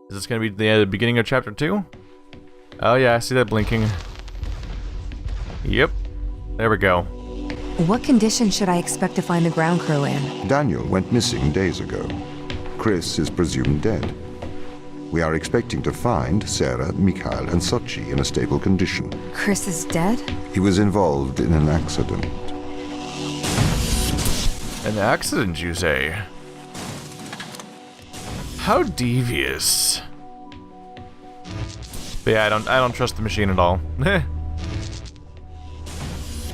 Is this gonna be the beginning of chapter 2? Oh yeah, I see that blinking. Yep. There we go. What condition should I expect to find the ground crew in? Daniel went missing days ago. Chris is presumed dead. We are expecting to find Sarah, Mikhail, and Sochi in a stable condition. Chris is dead? He was involved in an accident. An accident, you say? How devious. But yeah, I don't trust the machine at all.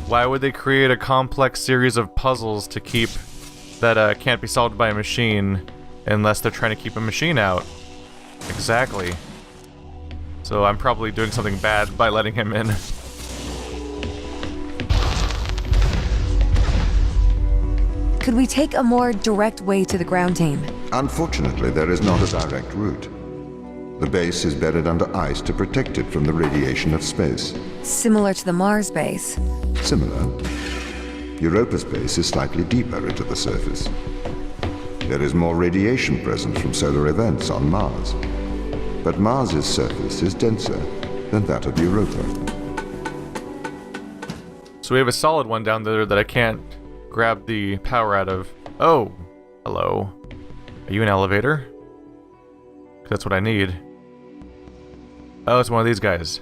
Why would they create a complex series of puzzles to keep that can't be solved by a machine unless they're trying to keep a machine out? Exactly. So I'm probably doing something bad by letting him in. Could we take a more direct way to the ground team? Unfortunately, there is not a direct route. The base is buried under ice to protect it from the radiation of space. Similar to the Mars base. Similar. Europa's base is slightly deeper into the surface. There is more radiation present from solar events on Mars. But Mars's surface is denser than that of Europa. So we have a solid one down there that I can't grab the power out of. Oh, hello. Are you an elevator? That's what I need. Oh, it's one of these guys.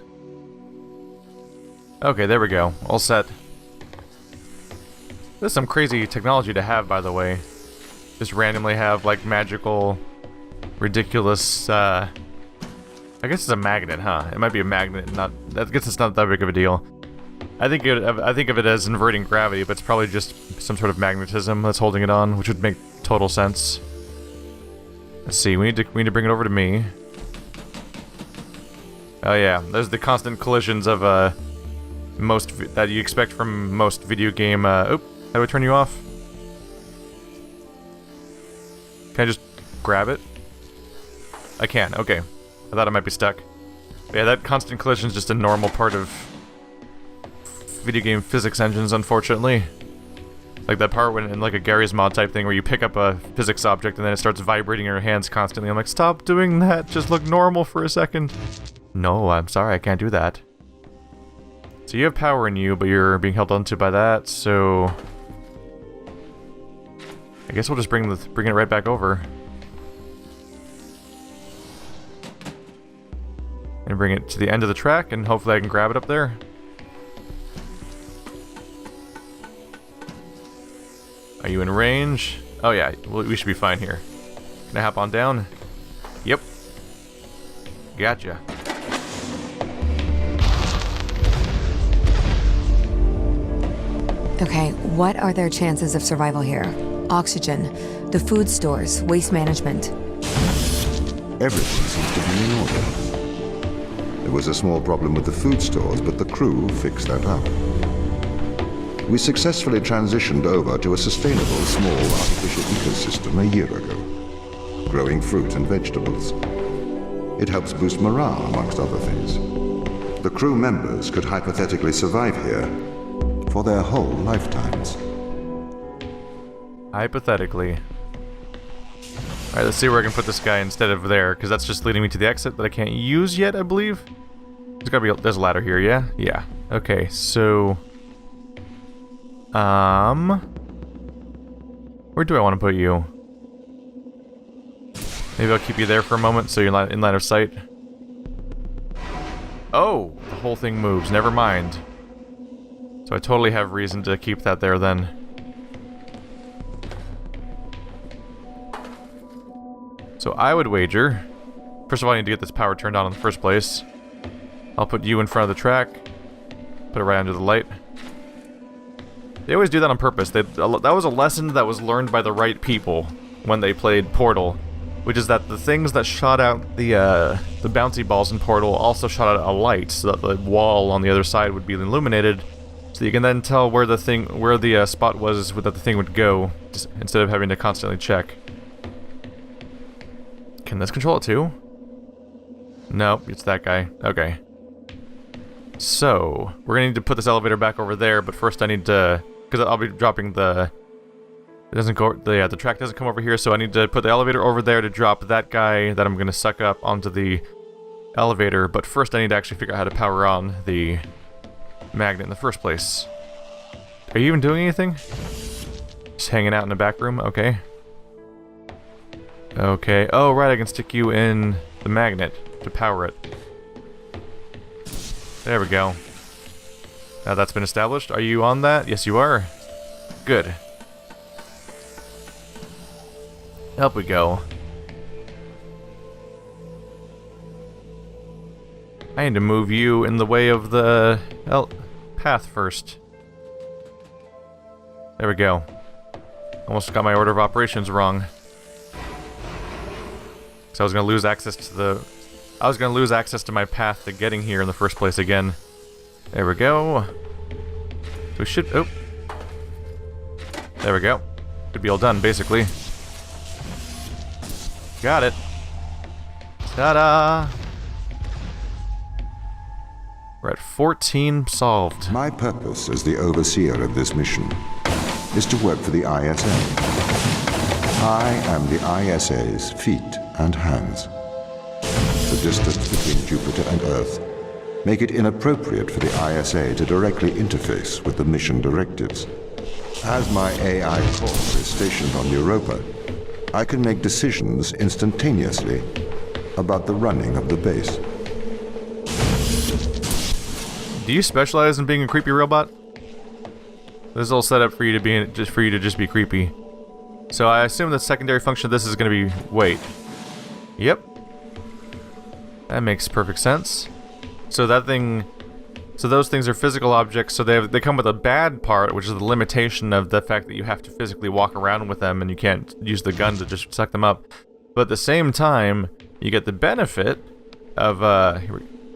Okay, there we go. All set. This is some crazy technology to have, by the way. Just randomly have, like, magical, ridiculous, I guess it's a magnet, huh? It might be a magnet, not... I guess it's not that big of a deal. I think of it as inverting gravity, but it's probably just some sort of magnetism that's holding it on, which would make total sense. Let's see, we need to bring it over to me. Oh yeah, there's the constant collisions of that you expect from most video game. Oop, how do I turn you off? Can I just grab it? I can. Okay, I thought I might be stuck. But yeah, that constant collision is just a normal part of video game physics engines, unfortunately. Like that part when in like a Gary's Mod type thing where you pick up a physics object and then it starts vibrating in your hands constantly. I'm like, stop doing that, just look normal for a second. No, I'm sorry, I can't do that. So you have power in you, but you're being held onto by that, so... I guess we'll just bring it right back over. And bring it to the end of the track, and hopefully I can grab it up there. Are you in range? Oh yeah, we should be fine here. Can I hop on down? Yep. Gotcha. Okay, what are their chances of survival here? Oxygen, the food stores, waste management. Everything seems to be in order. There was a small problem with the food stores, but the crew fixed that up. We successfully transitioned over to a sustainable small artificial ecosystem a year ago, growing fruit and vegetables. It helps boost morale, amongst other things. The crew members could hypothetically survive here for their whole lifetimes. Hypothetically. Alright, let's see where I can put this guy instead of there, because that's just leading me to the exit that I can't use yet, I believe. There's a ladder here, yeah? Yeah. Okay, so... where do I want to put you? Maybe I'll keep you there for a moment so you're not in line of sight. Oh! The whole thing moves, never mind. So I totally have reason to keep that there then. So I would wager... First of all, I need to get this power turned on in the first place. I'll put you in front of the track. Put it right under the light. They always do that on purpose. That was a lesson that was learned by the right people when they played Portal. Which is that the things that shot out the bouncy balls in Portal also shot out a light, so that the wall on the other side would be illuminated. So you can then tell where the spot was that the thing would go, instead of having to constantly check. Can this control it too? Nope, it's that guy. Okay. So, we're gonna need to put this elevator back over there, but first I need to... Because I'll be dropping the It doesn't go... Yeah, the track doesn't come over here, so I need to put the elevator over there to drop that guy that I'm going to suck up onto the elevator. But first I need to actually figure out how to power on the magnet in the first place. Are you even doing anything? Just hanging out in the back room? Okay. Okay. Oh, right, I can stick you in the magnet to power it. There we go. Now that's been established. Are you on that? Yes, you are. Good. Up we go. I need to move you in the way of the path first. There we go. Almost got my order of operations wrong. So I was gonna lose access to the... I was gonna lose access to my path to getting here in the first place again. There we go. So we should... Oh. There we go. Should be all done, basically. Got it. Ta-da! We're at 14 solved. My purpose as the overseer of this mission is to work for the ISA. I am the ISA's feet and hands. The distance between Jupiter and Earth make it inappropriate for the ISA to directly interface with the mission directives. As my AI core is stationed on Europa, I can make decisions instantaneously about the running of the base. Do you specialize in being a creepy robot? This is all set up for you to be just be creepy. So I assume the secondary function of this is going to be wait. Yep. That makes perfect sense. So that thing, so those things are physical objects. So they come with a bad part, which is the limitation of the fact that you have to physically walk around with them and you can't use the gun to just suck them up. But at the same time, you get the benefit of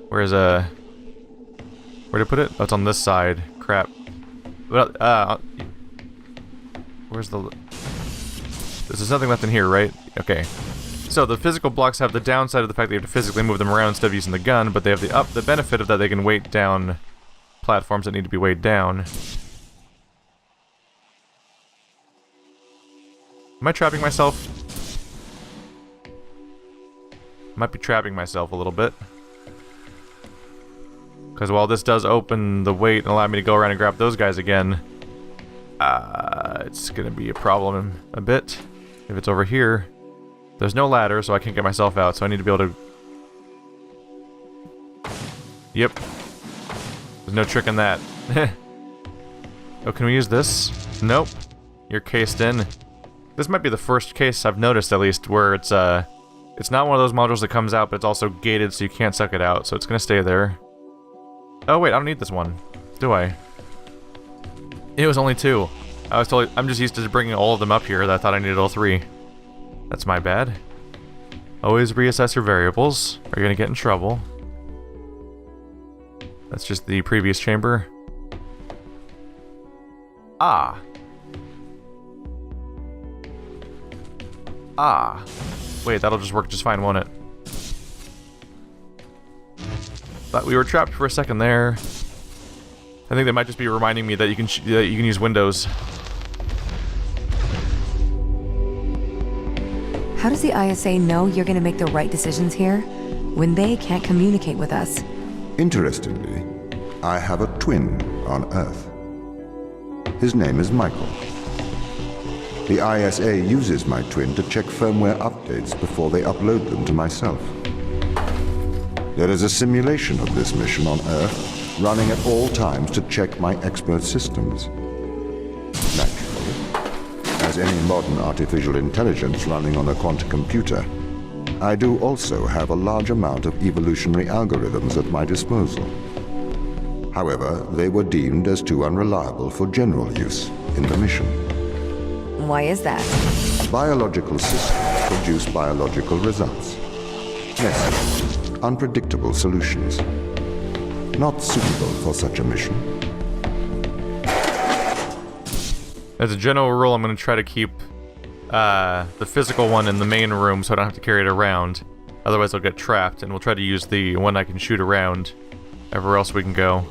where'd I put it? Oh, it's on this side. Crap. Well, where's the... There's nothing left in here, right? Okay. So the physical blocks have the downside of the fact that you have to physically move them around instead of using the gun, but they have the benefit of that they can weight down platforms that need to be weighed down. Am I trapping myself? Might be trapping myself a little bit. Because while this does open the weight and allow me to go around and grab those guys again, it's going to be a problem a bit. If it's over here, there's no ladder, so I can't get myself out, so I need to be able to... Yep. There's no trick in that. Oh, can we use this? Nope. You're cased in. This might be the first case I've noticed, at least, where it's not one of those modules that comes out, but it's also gated, so you can't suck it out, so it's going to stay there. Oh wait, I don't need this one, do I? It was only 2. I'm just used to bringing all of them up here that I thought I needed all 3. That's my bad. Always reassess your variables, or you're gonna get in trouble. That's just the previous chamber. Ah. Ah. Wait, that'll just work just fine, won't it? Thought we were trapped for a second there. I think they might just be reminding me that you can use Windows. How does the ISA know you're gonna make the right decisions here when they can't communicate with us? Interestingly, I have a twin on Earth. His name is Michael. The ISA uses my twin to check firmware updates before they upload them to myself. There is a simulation of this mission on Earth, running at all times to check my expert systems. Naturally, as any modern artificial intelligence running on a quantum computer, I do also have a large amount of evolutionary algorithms at my disposal. However, they were deemed as too unreliable for general use in the mission. Why is that? Biological systems produce biological results. Messy, unpredictable solutions. Not suitable for such a mission. As a general rule, I'm going to try to keep the physical one in the main room so I don't have to carry it around. Otherwise I'll get trapped, and we'll try to use the one I can shoot around everywhere else we can go.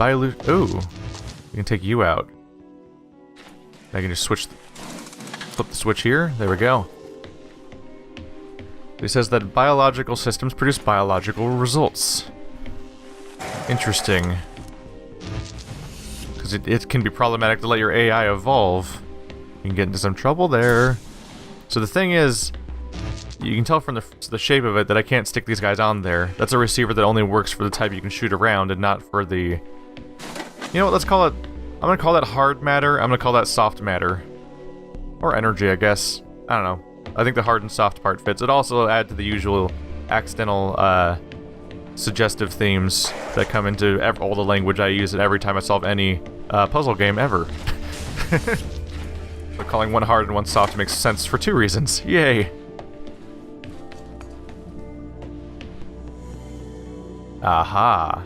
Ooh, we can take you out. I can just flip the switch here. There we go. It says that biological systems produce biological results. Interesting. Because it can be problematic to let your AI evolve. You can get into some trouble there. So the thing is, you can tell from the shape of it that I can't stick these guys on there. That's a receiver that only works for the type you can shoot around and not for the... You know what, let's call it... I'm gonna call that hard matter, I'm gonna call that soft matter. Or energy, I guess. I don't know. I think the hard and soft part fits. It also adds to the usual accidental, suggestive themes that come into all the language I use every time I solve any puzzle game ever. But calling one hard and one soft makes sense for 2 reasons. Yay! Aha!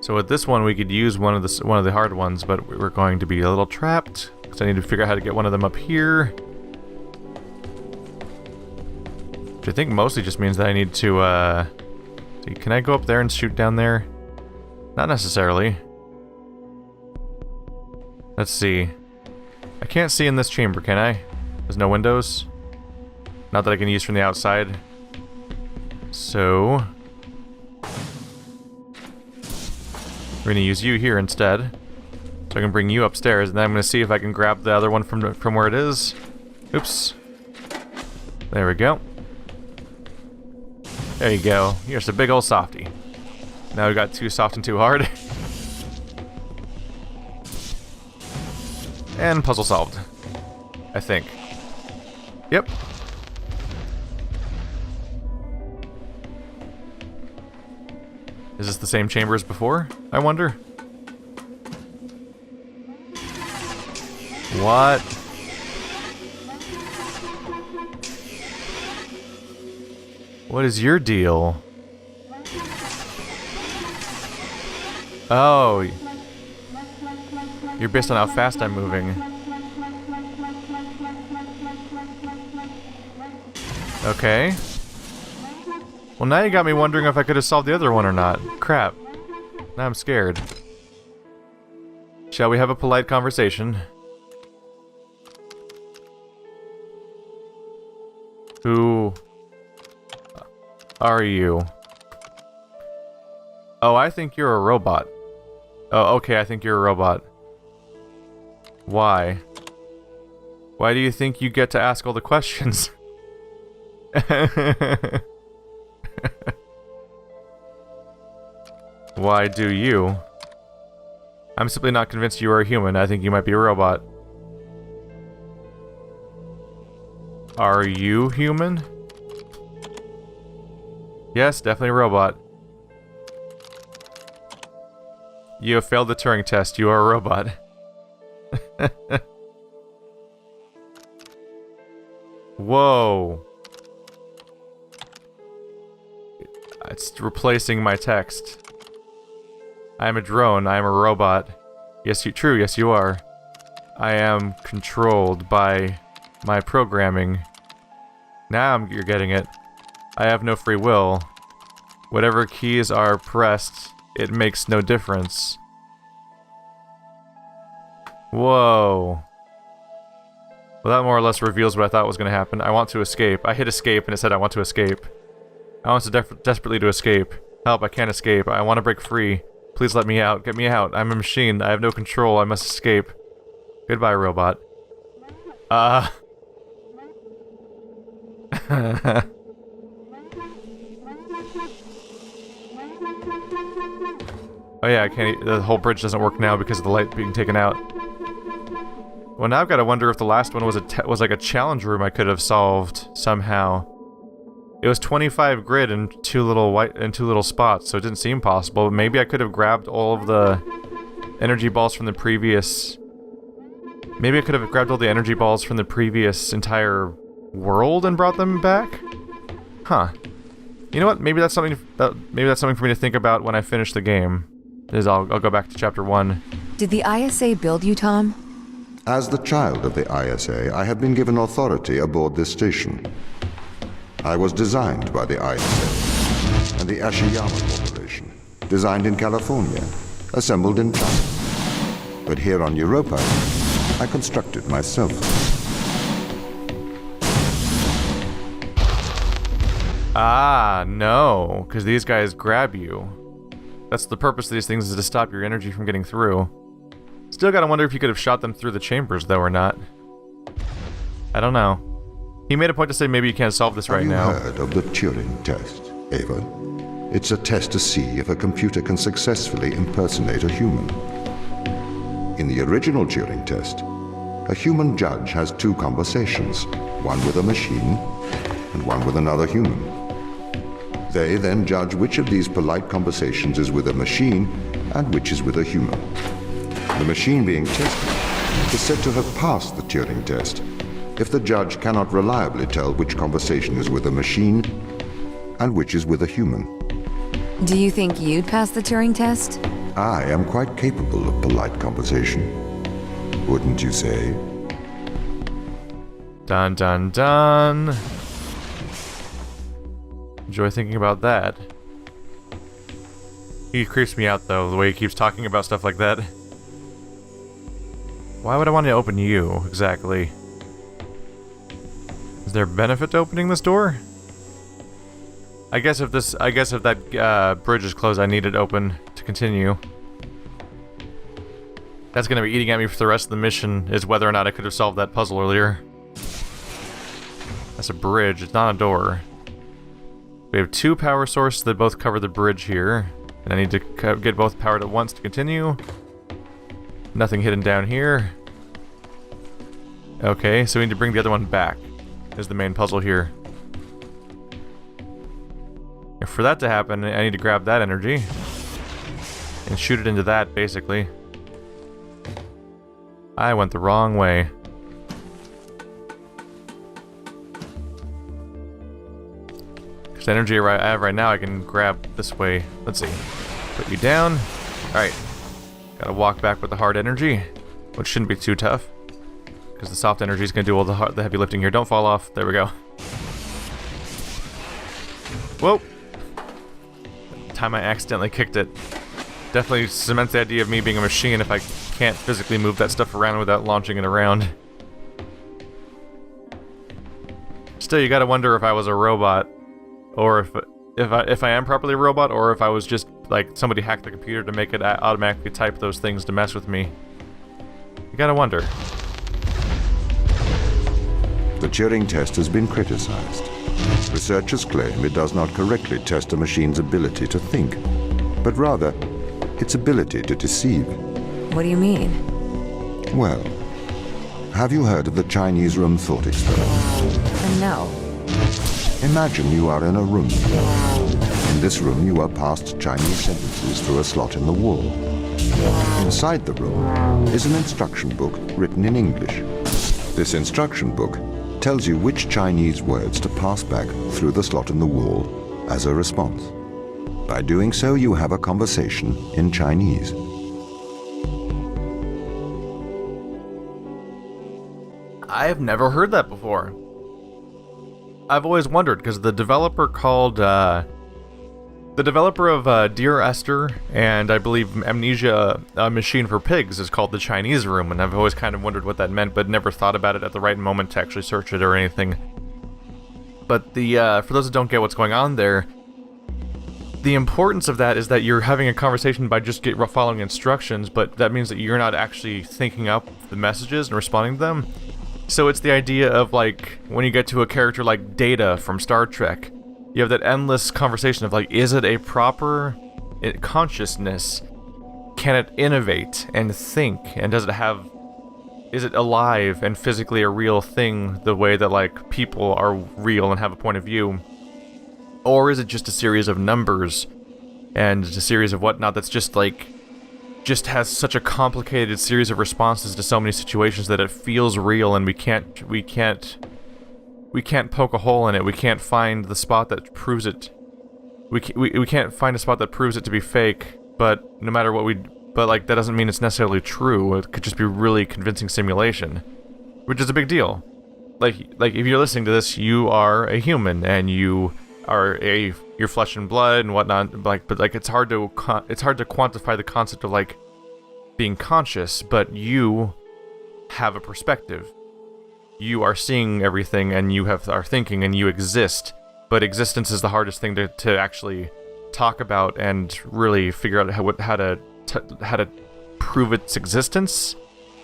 So with this one, we could use one of the hard ones, but we're going to be a little trapped because I need to figure out how to get one of them up here. Which I think mostly just means that I need to, see, can I go up there and shoot down there? Not necessarily. Let's see. I can't see in this chamber, can I? There's no windows? Not that I can use from the outside. So... we're gonna use you here instead. So I can bring you upstairs, and then I'm gonna see if I can grab the other one from where it is. Oops. There we go. There you go. You're just a big old softy. Now we got 2 soft and 2 hard. And puzzle solved. I think. Yep. Is this the same chamber as before? I wonder. What? What is your deal? Oh. You're based on how fast I'm moving. Okay. Well, now you got me wondering if I could have solved the other one or not. Crap. Now I'm scared. Shall we have a polite conversation? Who are you? Oh, I think you're a robot. Oh, okay, I think you're a robot. Why? Why do you think you get to ask all the questions? Why do you? I'm simply not convinced you are a human. I think you might be a robot. Are you human? Yes, definitely a robot. You have failed the Turing test. You are a robot. Whoa. It's replacing my text. I am a drone. I am a robot. Yes, true. Yes, you are. I am controlled by my programming. Now you're getting it. I have no free will. Whatever keys are pressed, it makes no difference. Whoa. Well, that more or less reveals what I thought was going to happen. I want to escape. I hit escape and it said I want to escape. I want to desperately to escape. Help, I can't escape. I want to break free. Please let me out. Get me out. I'm a machine. I have no control. I must escape. Goodbye, robot. Oh yeah, I can't. The whole bridge doesn't work now because of the light being taken out. Well, now I've got to wonder if the last one was like a challenge room I could have solved somehow. It was 25 grid and two little spots, so it didn't seem possible. But maybe I could have grabbed all of the energy balls from the previous. Maybe I could have grabbed all the energy balls from the previous entire world and brought them back. Huh. You know what? Maybe that's something. Maybe that's something for me to think about when I finish the game. I'll go back to chapter 1. Did the ISA build you, Tom? As the child of the ISA, I have been given authority aboard this station. I was designed by the ISA and the Ashiyama Corporation, designed in California, assembled in China. But here on Europa, I constructed myself. Ah, no, because these guys grab you. That's the purpose of these things, is to stop your energy from getting through. Still gotta wonder if you could have shot them through the chambers, though, or not. I don't know. He made a point to say maybe you can't solve this right now. Have you heard of the Turing Test, Ava? It's a test to see if a computer can successfully impersonate a human. In the original Turing Test, a human judge has two conversations, one with a machine and one with another human. They then judge which of these polite conversations is with a machine and which is with a human. The machine being tested is said to have passed the Turing Test if the judge cannot reliably tell which conversation is with a machine and which is with a human. Do you think you'd pass the Turing test? I am quite capable of polite conversation. Wouldn't you say? Dun dun dun. Enjoy thinking about that. He creeps me out, though, the way he keeps talking about stuff like that. Why would I want to open you, exactly? Is there benefit to opening this door? I guess if that bridge is closed, I need it open to continue. That's gonna be eating at me for the rest of the mission, is whether or not I could have solved that puzzle earlier. That's a bridge, it's not a door. We have two power sources that both cover the bridge here, and I need to get both powered at once to continue. Nothing hidden down here. Okay, so we need to bring the other one back, is the main puzzle here. And for that to happen, I need to grab that energy and shoot it into that, basically. I went the wrong way. Because the energy I have right now, I can grab this way. Let's see. Put you down. Alright. Gotta walk back with the hard energy, which shouldn't be too tough. Because the soft energy is going to do all the heavy lifting here. Don't fall off. There we go. Whoa! Time I accidentally kicked it. Definitely cements the idea of me being a machine if I can't physically move that stuff around without launching it around. Still, you gotta wonder if I was a robot, or if I am properly a robot, or if I was just like somebody hacked the computer to make it automatically type those things to mess with me. You gotta wonder. The Turing test has been criticized. Researchers claim it does not correctly test a machine's ability to think, but rather its ability to deceive. What do you mean? Well, have you heard of the Chinese room thought experiment? No. Imagine you are in a room. In this room, you are passed Chinese sentences through a slot in the wall. Inside the room is an instruction book written in English. This instruction book tells you which Chinese words to pass back through the slot in the wall as a response. By doing so, you have a conversation in Chinese. I've never heard that before. I've always wondered, because the developer of Dear Esther and I believe Amnesia Machine for Pigs is called the Chinese Room, and I've always kind of wondered what that meant, but never thought about it at the right moment to actually search it or anything. But for those that don't get what's going on there, the importance of that is that you're having a conversation by just following instructions, but that means that you're not actually thinking up the messages and responding to them. So it's the idea of, like, when you get to a character like Data from Star Trek, you have that endless conversation of, like, is it a proper consciousness? Can it innovate and think? And is it alive and physically a real thing the way that, like, people are real and have a point of view? Or is it just a series of numbers and a series of whatnot that's just, like, just has such a complicated series of responses to so many situations that it feels real, and we can't poke a hole in it. We can't find the spot that proves it. We can't find a spot that proves it to be fake. But no matter what but that doesn't mean it's necessarily true. It could just be really convincing simulation, which is a big deal. Like if you're listening to this, you are a human and you are your flesh and blood and whatnot. But it's hard to quantify the concept of, like, being conscious. But you have a perspective. You are seeing everything, and you are thinking, and you exist. But existence is the hardest thing to actually talk about and really figure out how to prove its existence.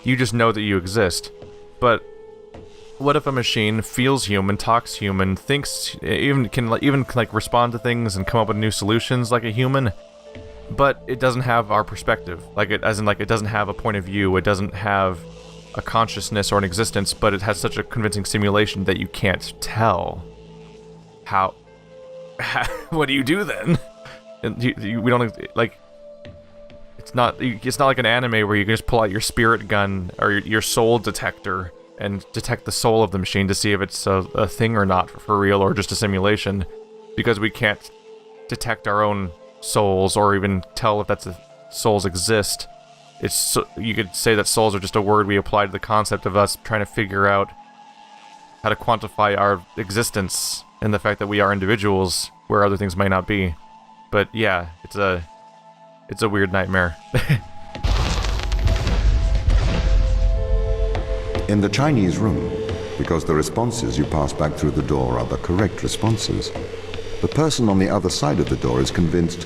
You just know that you exist. But what if a machine feels human, talks human, thinks, even can like respond to things and come up with new solutions like a human, but it doesn't have our perspective, it doesn't have a point of view, it doesn't have a consciousness or an existence, but it has such a convincing simulation that you can't tell how. What do you do then? And we don't like. It's not like an anime where you can just pull out your spirit gun or your soul detector and detect the soul of the machine to see if it's a thing or not for real or just a simulation, because we can't detect our own souls or even tell if souls exist. You could say that souls are just a word we apply to the concept of us trying to figure out how to quantify our existence and the fact that we are individuals where other things might not be. But yeah, it's a weird nightmare. In the Chinese room, because the responses you pass back through the door are the correct responses, the person on the other side of the door is convinced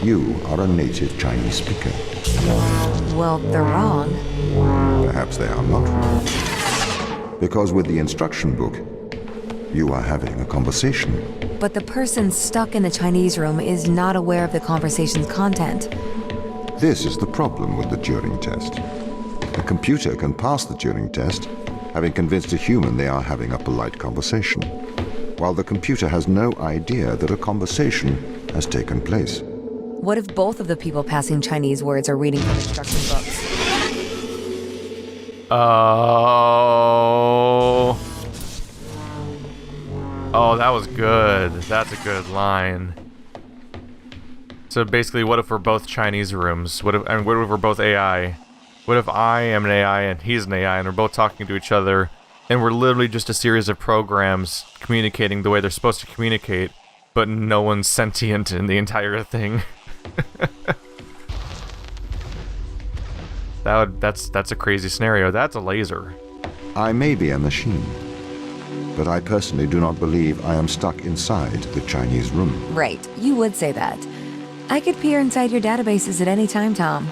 you are a native Chinese speaker. Well, they're wrong. Perhaps they are not wrong. Because with the instruction book, you are having a conversation. But the person stuck in the Chinese room is not aware of the conversation's content. This is the problem with the Turing test. A computer can pass the Turing test, having convinced a human they are having a polite conversation, while the computer has no idea that a conversation has taken place. What if both of the people passing Chinese words are reading from instruction books? Oh, that was good. That's a good line. So basically, what if we're both Chinese rooms? What if we're both AI? What if I am an AI and he's an AI and we're both talking to each other and we're literally just a series of programs communicating the way they're supposed to communicate, but no one's sentient in the entire thing? That's a crazy scenario. That's a laser. I may be a machine, but I personally do not believe I am stuck inside the Chinese room. Right, you would say that. I could peer inside your databases at any time, Tom.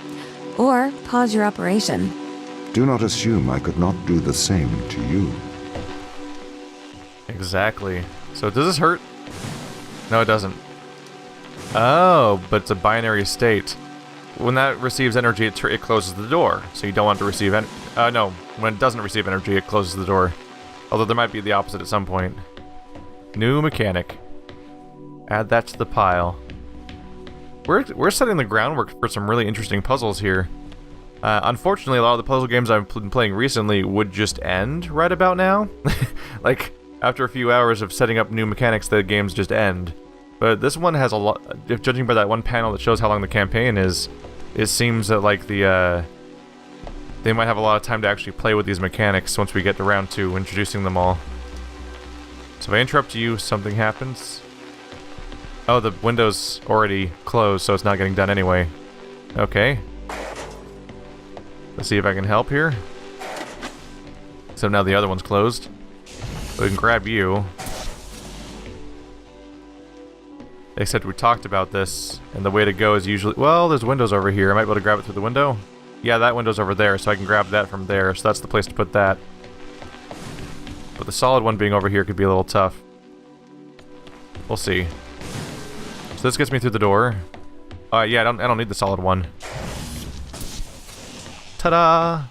Or pause your operation. Do not assume I could not do the same to you. Exactly. So does this hurt? No, it doesn't. Oh, but it's a binary state. When that receives energy, it closes the door. So you don't want to receive no, when it doesn't receive energy, it closes the door. Although there might be the opposite at some point. New mechanic. Add that to the pile. We're setting the groundwork for some really interesting puzzles here. Unfortunately, a lot of the puzzle games I've been playing recently would just end right about now. Like, after a few hours of setting up new mechanics, the games just end. But this one has a lot, if judging by that one panel that shows how long the campaign is, it seems that like they might have a lot of time to actually play with these mechanics once we get around to introducing them all. So if I interrupt you, something happens. Oh, the window's already closed, so it's not getting done anyway. Okay. Let's see if I can help here. So now the other one's closed. We can grab you. Except we talked about this, and the way to go is usually... Well, there's windows over here. I might be able to grab it through the window. Yeah, that window's over there, so I can grab that from there. So that's the place to put that. But the solid one being over here could be a little tough. We'll see. So this gets me through the door. Yeah, I don't need the solid one. Ta-da!